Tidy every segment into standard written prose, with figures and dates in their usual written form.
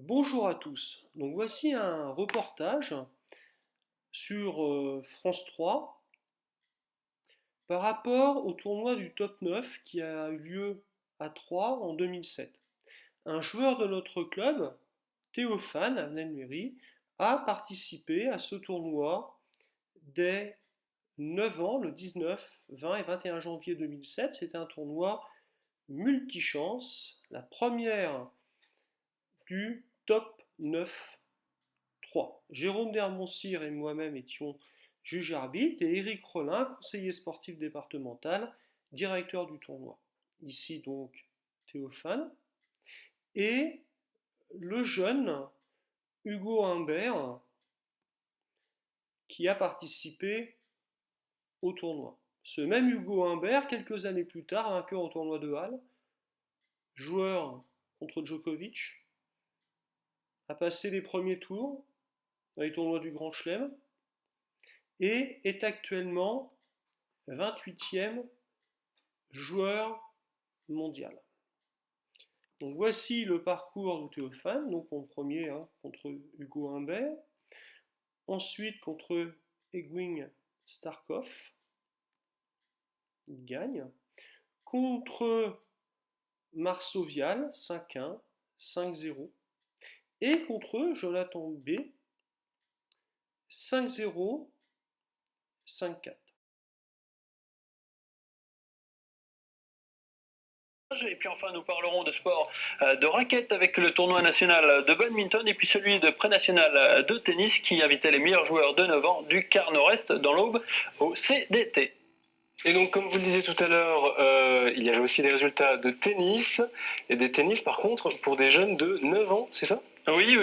Bonjour à tous. Donc voici un reportage sur France 3 par rapport au tournoi du top 9 qui a eu lieu à Troyes en 2007. Un joueur de notre club, Théophane Amnenmeri, a participé à ce tournoi dès 9 ans, le 19, 20 et 21 janvier 2007. C'était un tournoi multichance, la première du top 9 3. Jérôme Dermoncir et moi-même étions juges arbitres et Éric Rollin, conseiller sportif départemental, directeur du tournoi. Ici donc Théophane et le jeune Hugo Humbert qui a participé au tournoi. Ce même Hugo Humbert, quelques années plus tard, vainqueur au tournoi de Halle, joueur contre Djokovic, a passé les premiers tours dans les tournois du Grand Chelem et est actuellement 28e joueur mondial. Donc voici le parcours de Théophane, donc en premier contre Hugo Humbert, ensuite contre Egwin Starkov, il gagne, contre Marceau Vial, 5-1, 5-0, et contre Jonathan B, 5-0, 5-4. Et puis enfin, nous parlerons de sport de raquette avec le tournoi national de badminton et puis celui de pré-national de tennis qui invitait les meilleurs joueurs de 9 ans du quart nord-est dans l'Aube au CDT. Et donc, comme vous le disiez tout à l'heure, il y avait aussi des résultats de tennis, et des tennis par contre pour des jeunes de 9 ans, c'est ça ? Oui,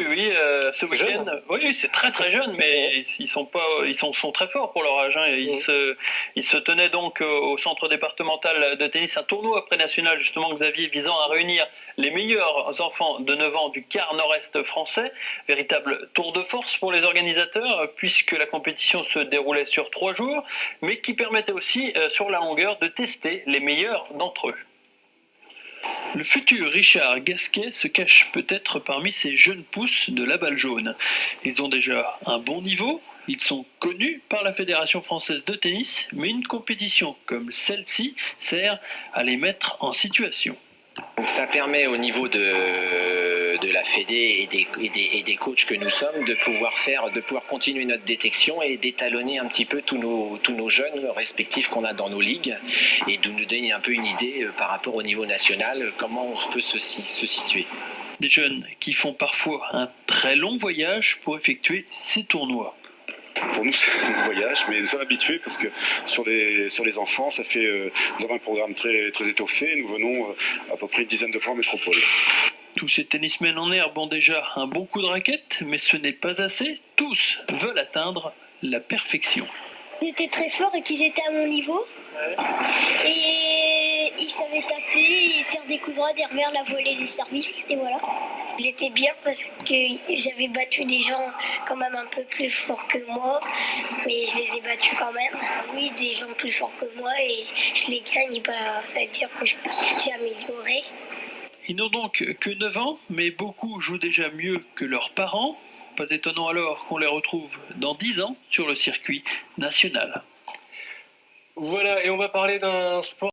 ce week-end, oui, c'est très très jeune, mais ils sont très forts pour leur âge. Ils se tenaient donc au centre départemental de tennis, un tournoi pré-national justement, Xavier, visant à réunir les meilleurs enfants de 9 ans du quart nord-est français. Véritable tour de force pour les organisateurs, puisque la compétition se déroulait sur 3 jours, mais qui permettait aussi, sur la longueur, de tester les meilleurs d'entre eux. Le futur Richard Gasquet se cache peut-être parmi ces jeunes pousses de la balle jaune. Ils ont déjà un bon niveau, ils sont connus par la Fédération française de tennis, mais une compétition comme celle-ci sert à les mettre en situation. Donc ça permet au niveau de la Fédé et des coachs que nous sommes de pouvoir continuer notre détection et d'étalonner un petit peu tous nos jeunes respectifs qu'on a dans nos ligues et de nous donner un peu une idée par rapport au niveau national, comment on peut se situer. Des jeunes qui font parfois un très long voyage pour effectuer ces tournois. Pour nous, c'est un voyage, mais nous sommes habitués parce que sur les enfants, nous avons un programme très, très étoffé. Nous venons à peu près une dizaine de fois en métropole. Tous ces tennismen en herbe ont déjà un bon coup de raquette, mais ce n'est pas assez. Tous veulent atteindre la perfection. Ils étaient très forts et qu'ils étaient à mon niveau. Et ils savaient taper et faire des coups droits, des revers, la volée, les services, et voilà. Il était bien parce que j'avais battu des gens quand même un peu plus forts que moi, mais je les ai battus quand même. Oui, des gens plus forts que moi et je les gagne, ça veut dire que j'ai amélioré. Ils n'ont donc que 9 ans, mais beaucoup jouent déjà mieux que leurs parents. Pas étonnant alors qu'on les retrouve dans 10 ans sur le circuit national. Voilà, et on va parler d'un sport